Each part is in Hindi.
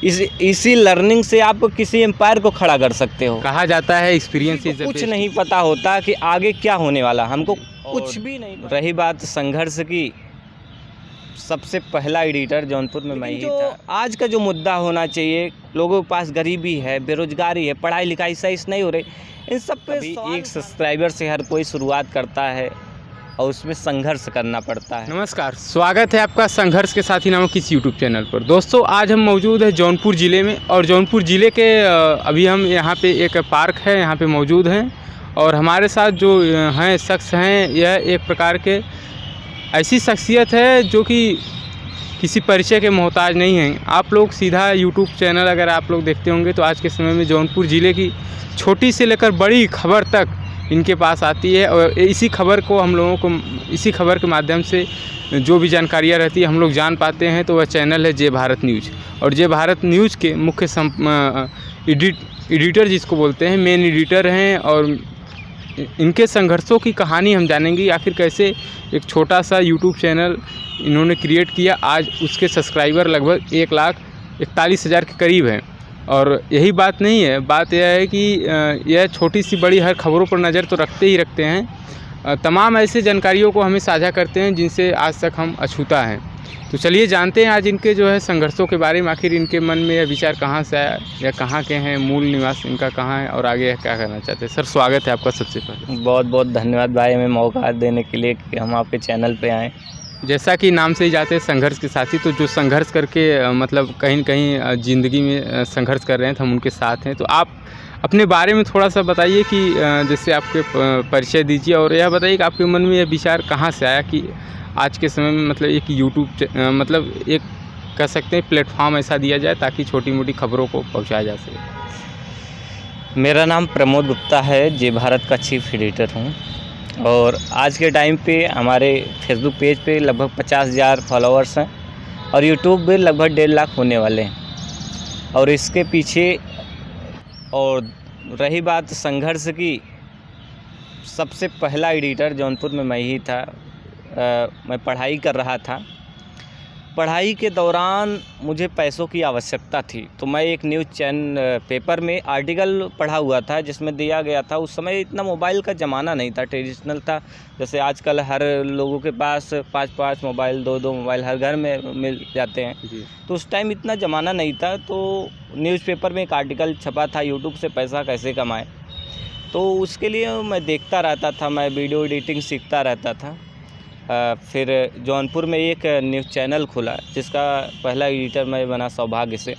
इसी लर्निंग से आप किसी एम्पायर को खड़ा कर सकते हो। कहा जाता है एक्सपीरियंस इज द कुछ बेस्ट। नहीं पता होता कि आगे क्या होने वाला, हमको कुछ और भी नहीं। रही बात संघर्ष की, सबसे पहला एडिटर जौनपुर में मैं ही था। आज का जो मुद्दा होना चाहिए, लोगों के पास गरीबी है, बेरोजगारी है, पढ़ाई लिखाई सही से नहीं हो रही, इन सब पे एक सब्सक्राइबर से हर कोई शुरुआत करता है और उसमें संघर्ष करना पड़ता है। नमस्कार, स्वागत है आपका संघर्ष के साथी नामक इस यूट्यूब चैनल पर। दोस्तों, आज हम मौजूद है जौनपुर ज़िले में, और जौनपुर ज़िले के अभी हम यहाँ पे एक पार्क है, यहाँ पे मौजूद हैं, और हमारे साथ जो हैं शख्स हैं, यह एक प्रकार के ऐसी शख्सियत है जो कि किसी परिचय के मोहताज नहीं हैं। आप लोग सीधा यूट्यूब चैनल अगर आप लोग देखते होंगे तो आज के समय में जौनपुर ज़िले की छोटी से लेकर बड़ी खबर तक इनके पास आती है, और इसी खबर को हम लोगों को, इसी खबर के माध्यम से जो भी जानकारियाँ रहती है हम लोग जान पाते हैं। तो वह चैनल है जय भारत न्यूज़, और जय भारत न्यूज़ के मुख्य एडिटर जिसको बोलते हैं, मेन एडिटर हैं, और इनके संघर्षों की कहानी हम जानेंगे। आखिर कैसे एक छोटा सा यूट्यूब चैनल इन्होंने क्रिएट किया, आज उसके सब्सक्राइबर लगभग 1,41,000 के करीब हैं। और यही बात नहीं है, बात यह है कि यह छोटी सी बड़ी हर खबरों पर नज़र तो रखते ही रखते हैं, तमाम ऐसे जानकारियों को हमें साझा करते हैं जिनसे आज तक हम अछूता हैं। तो चलिए जानते हैं आज इनके जो है संघर्षों के बारे में। आखिर इनके मन में यह विचार कहाँ से आया, या कहाँ के हैं, मूल निवास इनका कहाँ है, और आगे क्या करना चाहते हैं। सर, स्वागत है आपका सबसे पहले। बहुत बहुत धन्यवाद भाई, हमें मौका देने के लिए कि हम आपके चैनल पे आएँ। जैसा कि नाम से ही जाते हैं संघर्ष के साथी, तो जो संघर्ष करके मतलब कहीं न कहीं ज़िंदगी में संघर्ष कर रहे हैं, तो हम उनके साथ हैं। तो आप अपने बारे में थोड़ा सा बताइए कि जैसे आपके परिचय दीजिए, और यह बताइए कि आपके मन में यह विचार कहाँ से आया कि आज के समय में मतलब एक यूट्यूब मतलब एक कह सकते हैं प्लेटफॉर्म ऐसा दिया जाए ताकि छोटी मोटी खबरों को पहुँचाया जा सके। मेरा नाम प्रमोद गुप्ता है, जय भारत का चीफ एडिटर हूँ, और आज के टाइम पे हमारे फेसबुक पेज पे लगभग 50,000 फॉलोअर्स हैं, और यूट्यूब पे लगभग 1.5 लाख होने वाले हैं। और इसके पीछे, और रही बात संघर्ष की, सबसे पहला एडिटर जौनपुर में मैं ही था। मैं पढ़ाई कर रहा था। पढ़ाई के दौरान मुझे पैसों की आवश्यकता थी, तो मैं एक न्यूज़ पेपर में आर्टिकल पढ़ा हुआ था जिसमें दिया गया था, उस समय इतना मोबाइल का ज़माना नहीं था, ट्रेडिशनल था। जैसे आजकल हर लोगों के पास 5-5 मोबाइल, 2-2 मोबाइल हर घर में मिल जाते हैं जी। तो उस टाइम इतना ज़माना नहीं था। तो न्यूज़पेपर में एक आर्टिकल छपा था, यूट्यूब से पैसा कैसे कमाएँ। तो उसके लिए मैं देखता रहता था, मैं वीडियो एडिटिंग सीखता रहता था। फिर जौनपुर में एक न्यूज़ चैनल खुला जिसका पहला एडिटर मैं बना सौभाग्य से।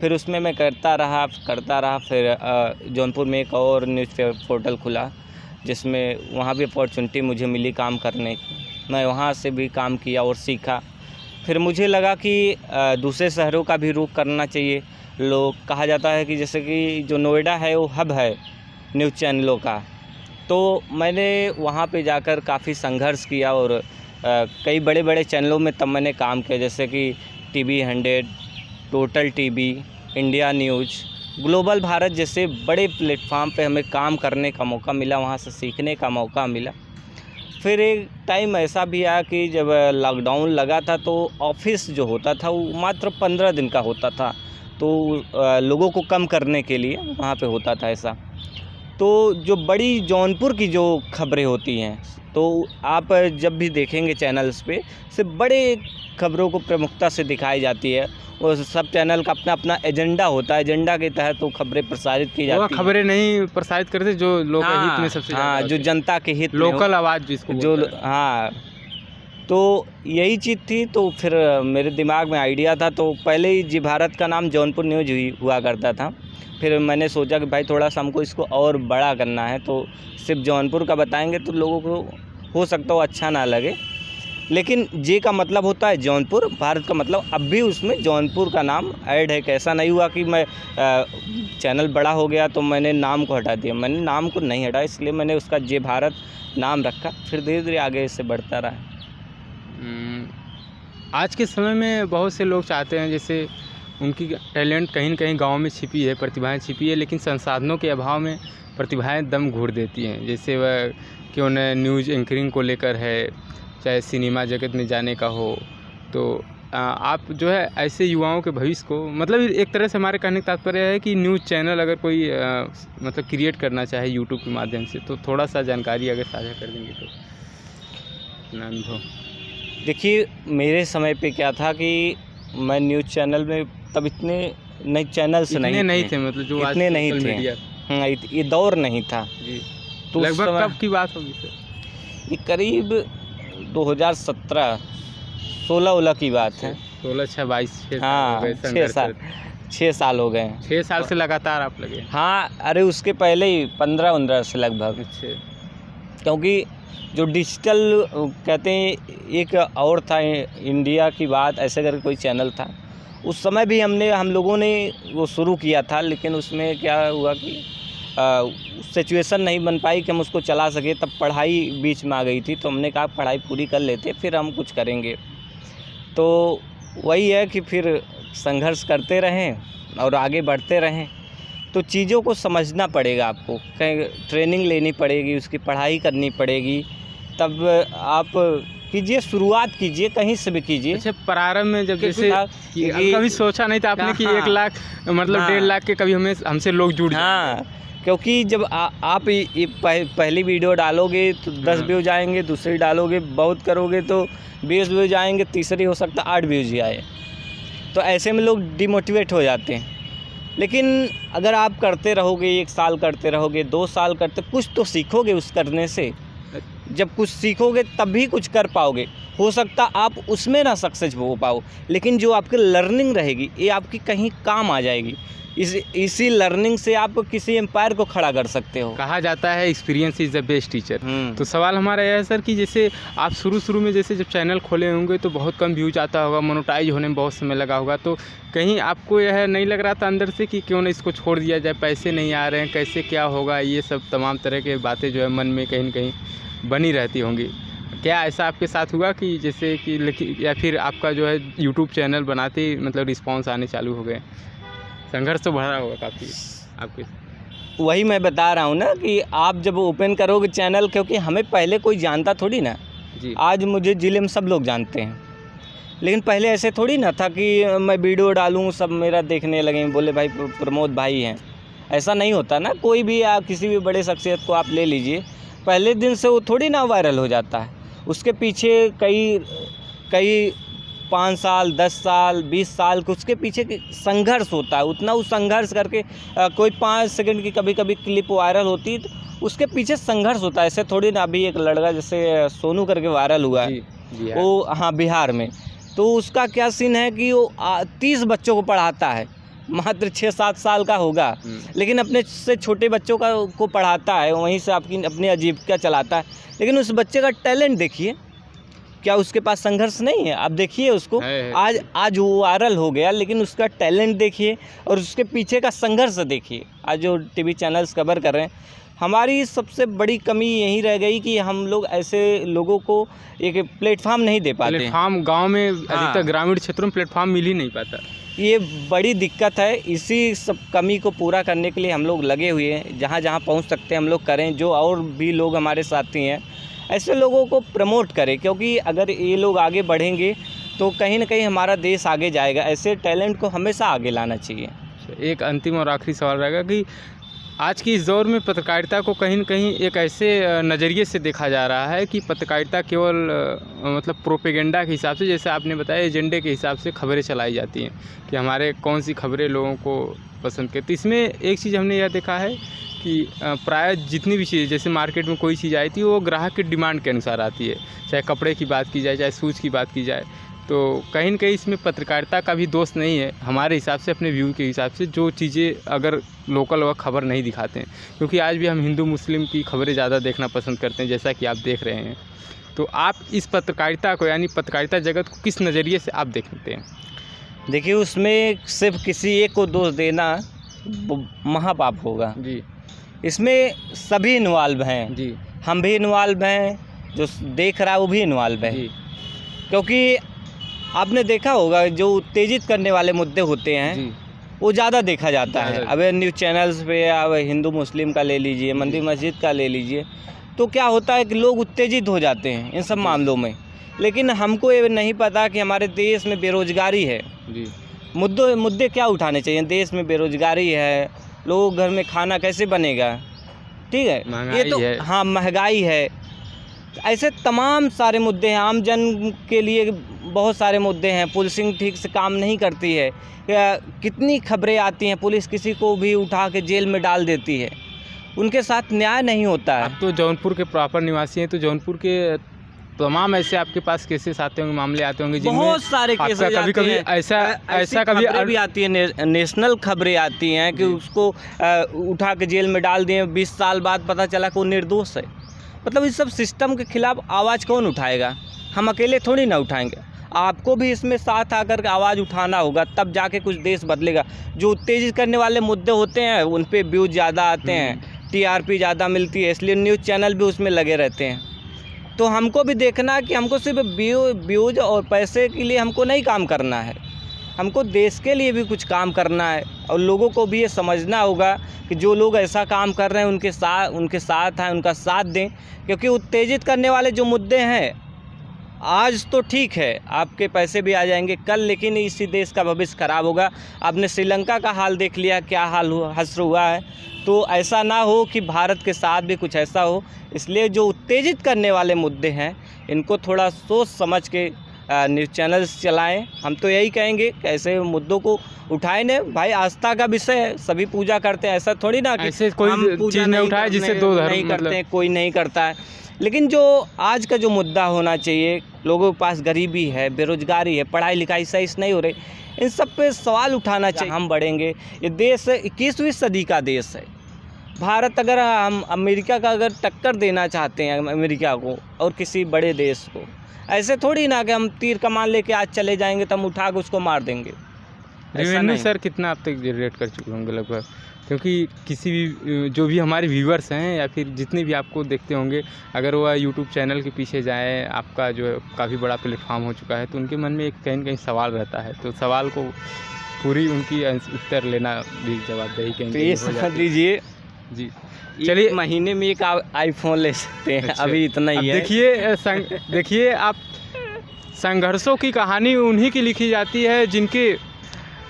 फिर उसमें मैं करता रहा। फिर जौनपुर में एक और न्यूज़ पोर्टल खुला जिसमें वहाँ भी अपॉर्चुनिटी मुझे मिली काम करने की। मैं वहाँ से भी काम किया और सीखा। फिर मुझे लगा कि दूसरे शहरों का भी रुख करना चाहिए। लोग कहा जाता है कि जैसे कि जो नोएडा है वो हब है न्यूज़ चैनलों का, तो मैंने वहाँ पे जाकर काफ़ी संघर्ष किया, और कई बड़े बड़े चैनलों में तब मैंने काम किया, जैसे कि TV 100, total TV, India news, global Bharat जैसे बड़े प्लेटफार्म पे हमें काम करने का मौका मिला, वहाँ से सीखने का मौका मिला। फिर एक टाइम ऐसा भी आया कि जब लॉकडाउन लगा था तो ऑफिस जो होता था वो मात्र 15 दिन का होता था, तो लोगों को कम करने के लिए वहाँ पे होता था ऐसा। तो जो बड़ी जौनपुर की जो खबरें होती हैं, तो आप जब भी देखेंगे चैनल्स पे से बड़े खबरों को प्रमुखता से दिखाई जाती है, और सब चैनल का अपना अपना एजेंडा होता है। एजेंडा के तहत तो खबरें प्रसारित की जाती हैं। खबरें नहीं प्रसारित करते जो लोक हित में सबसे हाँ, जो जनता के हित, लोकल आवाज़ जिसको जो हाँ, तो यही चीज़ थी। तो फिर मेरे दिमाग में आइडिया था, तो पहले ही जी भारत का नाम जौनपुर न्यूज़ हुआ करता था। फिर मैंने सोचा कि भाई थोड़ा सा हमको इसको और बड़ा करना है, तो सिर्फ जौनपुर का बताएंगे तो लोगों को हो सकता हो अच्छा ना लगे, लेकिन जे का मतलब होता है जौनपुर, भारत का मतलब अब भी उसमें जौनपुर का नाम ऐड है। कैसा नहीं हुआ कि मैं चैनल बड़ा हो गया तो मैंने नाम को हटा दिया। मैंने नाम को नहीं हटाया, इसलिए मैंने उसका जय भारत नाम रखा। फिर धीरे धीरे आगे इससे बढ़ता रहा। आज के समय में बहुत से लोग चाहते हैं, जैसे उनकी टैलेंट कहीं न कहीं गाँव में छिपी है, प्रतिभाएं छिपी है, लेकिन संसाधनों के अभाव में प्रतिभाएं दम घोट देती हैं। जैसे वह क्यों न न्यूज़ एंकरिंग को लेकर है, चाहे सिनेमा जगत में जाने का हो, तो आप जो है ऐसे युवाओं के भविष्य को, मतलब एक तरह से हमारे कहने का तात्पर्य है कि न्यूज़ चैनल अगर कोई मतलब क्रिएट करना चाहे यूट्यूब के माध्यम से, तो थोड़ा सा जानकारी अगर साझा कर देंगे तो अपना अनुभव। देखिए, मेरे समय पे क्या था कि मैं न्यूज़ चैनल में तब इतने नए चैनल्स नहीं थे, मतलब जो आज इतने नहीं सोशल थे। मीडिया। हाँ, ये दौर नहीं था। जी। तो उस लगभग समय कब की बात होगी सर? ये करीब 2017 16 की बात है। 16, 6, 22, 6 हाँ, 6 साल हो गए। 6 साल से लगातार आप लगे? हाँ, अरे उसके पहले ही 15 से लगभग। अच्छा। क्योंकि जो डिजिटल कहते हैं, एक और था इंडिया की बात ऐसे करके कोई चैनल था, उस समय भी हम लोगों ने वो शुरू किया था, लेकिन उसमें क्या हुआ कि सिचुएशन नहीं बन पाई कि हम उसको चला सके। तब पढ़ाई बीच में आ गई थी, तो हमने कहा पढ़ाई पूरी कर लेते फिर हम कुछ करेंगे। तो वही है कि फिर संघर्ष करते रहें और आगे बढ़ते रहें। तो चीज़ों को समझना पड़ेगा, आपको कहीं ट्रेनिंग लेनी पड़ेगी, उसकी पढ़ाई करनी पड़ेगी, तब आप कीजिए, शुरुआत कीजिए, कहीं से भी कीजिए। अच्छा, प्रारंभ में जब जैसे कि कभी सोचा नहीं था आपने कि 1 लाख मतलब 1.5 लाख के कभी हमसे लोग जुड़ जाएंगे? हाँ, क्योंकि जब आप ये पहली वीडियो डालोगे तो 10 व्यूज आएंगे, दूसरी डालोगे बहुत करोगे तो 20 व्यूज आएंगे, तीसरी हो सकता है 8 व्यूज ही आए। तो ऐसे में लोग डिमोटिवेट हो जाते हैं। लेकिन अगर आप करते रहोगे, 1 साल करते रहोगे, 2 साल करते, कुछ तो सीखोगे उस करने से। जब कुछ सीखोगे तभी कुछ कर पाओगे। हो सकता आप उसमें ना सक्सेस हो पाओ, लेकिन जो आपकी लर्निंग रहेगी ये आपकी कहीं काम आ जाएगी। इसी लर्निंग से आप किसी एम्पायर को खड़ा कर सकते हो। कहा जाता है experience is the best teacher. तो सवाल हमारा यह है सर कि जैसे आप शुरू में जैसे जब चैनल खोले होंगे तो बहुत कम व्यूज आता होगा, मोनेटाइज होने में बहुत समय लगा होगा, तो कहीं आपको यह नहीं लग रहा था अंदर से कि क्यों ना इसको छोड़ दिया जाए, पैसे नहीं आ रहे हैं, कैसे क्या होगा, ये सब तमाम तरह के बातें जो है मन में कहीं न कहीं बनी रहती होंगी? क्या ऐसा आपके साथ हुआ कि जैसे कि या फिर आपका जो है यूट्यूब चैनल बनाते ही मतलब रिस्पॉन्स आने चालू हो गए? संघर्ष तो बढ़ा होगा काफ़ी आपके। वही मैं बता रहा हूँ ना कि आप जब ओपन करोगे चैनल, क्योंकि हमें पहले कोई जानता थोड़ी ना जी। आज मुझे ज़िले में सब लोग जानते हैं, लेकिन पहले ऐसे थोड़ी ना था कि मैं वीडियो डालूँ सब मेरा देखने लगे, बोले भाई प्रमोद भाई हैं। ऐसा नहीं होता ना, कोई भी आप किसी भी बड़े शख्सियत को आप ले लीजिए, पहले दिन से वो थोड़ी ना वायरल हो जाता है। उसके पीछे कई 5 साल, 10 साल, 20 साल के उसके पीछे संघर्ष होता है। उतना उस संघर्ष करके कोई 5 सेकंड की कभी क्लिप वायरल होती है, तो उसके पीछे संघर्ष होता है। ऐसे थोड़ी ना, अभी एक लड़का जैसे सोनू करके वायरल हुआ है, वो हाँ बिहार में, तो उसका क्या सीन है कि वो 30 बच्चों को पढ़ाता है, मात्र 6-7 साल का होगा, लेकिन अपने से छोटे बच्चों को पढ़ाता है, वहीं से अपनी आजीविका चलाता है। लेकिन उस बच्चे का टैलेंट देखिए, क्या उसके पास संघर्ष नहीं है? आप देखिए उसको, आज वो वायरल हो गया, लेकिन उसका टैलेंट देखिए और उसके पीछे का संघर्ष देखिए। आज जो टीवी चैनल्स कवर कर रहे हैं, हमारी सबसे बड़ी कमी यही रह गई कि हम लोग ऐसे लोगों को एक प्लेटफार्म नहीं दे पाते। प्लेटफार्म गाँव में अधिकतर ग्रामीण क्षेत्रों में प्लेटफार्म मिल ही नहीं पाता। ये बड़ी दिक्कत है। इसी सब कमी को पूरा करने के लिए हम लोग लगे हुए हैं, जहाँ जहाँ पहुँच सकते हैं हम लोग करें। जो और भी लोग हमारे साथी हैं, ऐसे लोगों को प्रमोट करें, क्योंकि अगर ये लोग आगे बढ़ेंगे तो कहीं ना कहीं हमारा देश आगे जाएगा। ऐसे टैलेंट को हमेशा आगे लाना चाहिए। एक अंतिम और आखिरी सवाल रहेगा कि आज की इस दौर में पत्रकारिता को कहीं न कहीं एक ऐसे नज़रिए से देखा जा रहा है कि पत्रकारिता केवल मतलब प्रोपेगेंडा के हिसाब से, जैसे आपने बताया एजेंडे के हिसाब से खबरें चलाई जाती हैं कि हमारे कौन सी खबरें लोगों को पसंद करती। इसमें एक चीज़ हमने यह देखा है कि प्राय जितनी भी चीज़ें, जैसे मार्केट में कोई चीज़ आई थी वो ग्राहक की डिमांड के अनुसार आती है, चाहे कपड़े की बात की जाए, चाहे शूज़ की बात की जाए। तो कहीं न कहीं इसमें पत्रकारिता का भी दोष नहीं है हमारे हिसाब से, अपने व्यू के हिसाब से, जो चीज़ें अगर लोकल व खबर नहीं दिखाते हैं, क्योंकि आज भी हम हिंदू मुस्लिम की खबरें ज़्यादा देखना पसंद करते हैं, जैसा कि आप देख रहे हैं। तो आप इस पत्रकारिता को, यानी पत्रकारिता जगत को किस नज़रिए से आप देखते हैं? देखिए, उसमें सिर्फ किसी एक को दोष देना महापाप होगा जी। इसमें सभी इन्वॉल्व हैं जी। हम भी इन्वॉल्व हैं, जो देख रहा है वो भी इन्वॉल्व है जी। क्योंकि आपने देखा होगा जो उत्तेजित करने वाले मुद्दे होते हैं जी। वो ज़्यादा देखा जाता है। अब न्यूज़ चैनल्स पे अब हिंदू मुस्लिम का ले लीजिए, मंदिर मस्जिद का ले लीजिए, तो क्या होता है कि लोग उत्तेजित हो जाते हैं इन सब मामलों में। लेकिन हमको ये नहीं पता कि हमारे देश में बेरोजगारी है। जी। मुद्दे क्या उठाने चाहिए? देश में बेरोजगारी है, लोगों के घर में खाना कैसे बनेगा, ठीक है, ये तो है। हाँ, महंगाई है। ऐसे तमाम सारे मुद्दे हैं, आम जन के लिए बहुत सारे मुद्दे हैं। पुलिसिंग ठीक से काम नहीं करती है, कितनी खबरें आती हैं, पुलिस किसी को भी उठा के जेल में डाल देती है, उनके साथ न्याय नहीं होता है। आप तो जौनपुर के प्रॉपर निवासी हैं, तो जौनपुर के तमाम ऐसे आपके पास केसेस आते होंगे, मामले आते होंगे जिनमें बहुत सारे केसेस कभी कभी ऐसा कभी खबरें भी आती है, नेशनल खबरें आती हैं कि उसको उठा के जेल में डाल दिए, 20 साल बाद पता चला कि वो निर्दोष है। मतलब इस सब सिस्टम के खिलाफ आवाज़ कौन उठाएगा? हम अकेले थोड़ी ना उठाएंगे, आपको भी इसमें साथ आकर के आवाज़ उठाना होगा, तब जाके कुछ देश बदलेगा। जो उत्तेजित करने वाले मुद्दे होते हैं उन पे व्यूज़ ज़्यादा आते हैं, TRP ज़्यादा मिलती है, इसलिए न्यूज़ चैनल भी उसमें लगे रहते हैं। तो हमको भी देखना कि हमको सिर्फ व्यूज़ और पैसे के लिए हमको नहीं काम करना है, हमको देश के लिए भी कुछ काम करना है। और लोगों को भी ये समझना होगा कि जो लोग ऐसा काम कर रहे हैं उनके साथ हैं, उनका साथ दें। क्योंकि उत्तेजित करने वाले जो मुद्दे हैं, आज तो ठीक है आपके पैसे भी आ जाएंगे कल, लेकिन इसी देश का भविष्य खराब होगा। आपने श्रीलंका का हाल देख लिया, क्या हाल हश्र हुआ है। तो ऐसा ना हो कि भारत के साथ भी कुछ ऐसा हो, इसलिए जो उत्तेजित करने वाले मुद्दे हैं इनको थोड़ा सोच समझ के न्यूज़ चैनल्स चलाएं। हम तो यही कहेंगे कि ऐसे मुद्दों को उठाए ने भाई, आस्था का विषय है, सभी पूजा करते हैं, ऐसा थोड़ी ना कि ऐसे कोई चीज़ नहीं उठाए जिससे दो धर्म नहीं करते हैं, कोई नहीं करता है। लेकिन जो आज का जो मुद्दा होना चाहिए, लोगों के पास गरीबी है, बेरोजगारी है, पढ़ाई लिखाई सही से नहीं हो रही, इन सब पे सवाल उठाना चाहिए। हम बढ़ेंगे, ये देश 21वीं सदी का देश है भारत। अगर हम अमेरिका का अगर टक्कर देना चाहते हैं अमेरिका को और किसी बड़े देश को, ऐसे थोड़ी ना कि हम तीर कमान लेके आज चले जाएंगे तो हम उठा के उसको मार देंगे। रेवेन्यू सर कितना अब तक जनरेट कर चुके होंगे लगभग? क्योंकि किसी भी जो भी हमारे व्यूअर्स हैं या फिर जितने भी आपको देखते होंगे, अगर वह यूट्यूब चैनल के पीछे जाएँ, आपका जो है काफ़ी बड़ा प्लेटफॉर्म हो चुका है, तो उनके मन में एक कहीं न कहीं सवाल रहता है। तो सवाल को पूरी उनकी उत्तर लेना भी जवाबदेही कहीं तो ये समझ लीजिए जी। चलिए, महीने में एक आईफोन ले सकते हैं। अच्छा, अभी इतना ही है। देखिए आप, संघर्षों की कहानी उन्हीं की लिखी जाती है जिनके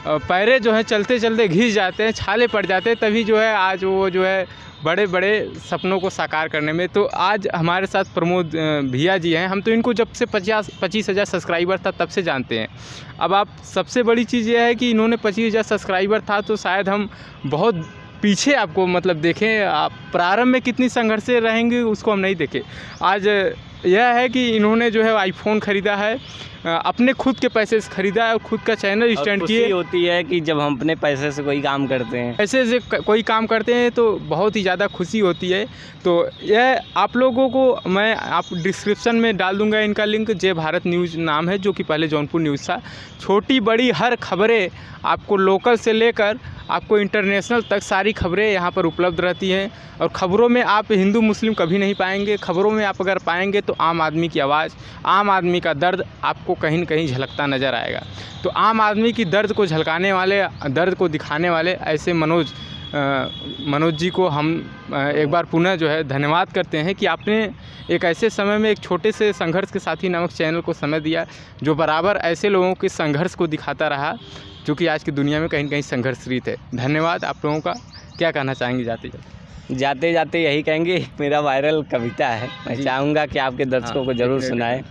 पैरे जो है चलते चलते घिस जाते हैं, छाले पड़ जाते हैं, तभी जो है आज वो जो है बड़े बड़े सपनों को साकार करने में। तो आज हमारे साथ प्रमोद भैया जी हैं। हम तो इनको जब से 25,000 सब्सक्राइबर था तब से जानते हैं। अब आप सबसे बड़ी चीज़ ये है कि इन्होंने 25,000 सब्सक्राइबर था तो शायद हम बहुत पीछे आपको मतलब देखें, आप प्रारंभ में कितनी संघर्षें रहेंगी उसको हम नहीं देखे। आज यह है कि इन्होंने जो है आईफोन ख़रीदा है, अपने खुद के पैसे से ख़रीदा है और खुद का चैनल स्टैंड किए। होती है कि जब हम अपने पैसे से कोई काम करते हैं, पैसे से कोई काम करते हैं तो बहुत ही ज़्यादा खुशी होती है। तो यह आप लोगों को मैं डिस्क्रिप्शन में डाल दूंगा इनका लिंक। जय भारत न्यूज़ नाम है, जो कि पहले जौनपुर न्यूज़ था। छोटी बड़ी हर खबरें आपको लोकल से लेकर आपको इंटरनेशनल तक सारी खबरें यहाँ पर उपलब्ध रहती हैं। और ख़बरों में आप हिंदू मुस्लिम कभी नहीं पाएंगे। खबरों में आप अगर पाएंगे तो आम आदमी की आवाज़, आम आदमी का दर्द आपको कहीं न कहीं झलकता नज़र आएगा। तो आम आदमी की दर्द को झलकाने वाले, दर्द को दिखाने वाले ऐसे मनोज जी को हम एक बार पुनः जो है धन्यवाद करते हैं कि आपने एक ऐसे समय में एक छोटे से संघर्ष के साथी नामक चैनल को समय दिया, जो बराबर ऐसे लोगों के संघर्ष को दिखाता रहा जो कि आज की दुनिया में कहीं न कहीं संघर्षरहित है। धन्यवाद आप लोगों का। क्या कहना चाहेंगे जाते जाते? यही कहेंगे, मेरा वायरल कविता है, मैं चाहूँगा कि आपके दर्शकों को ज़रूर सुनाएं।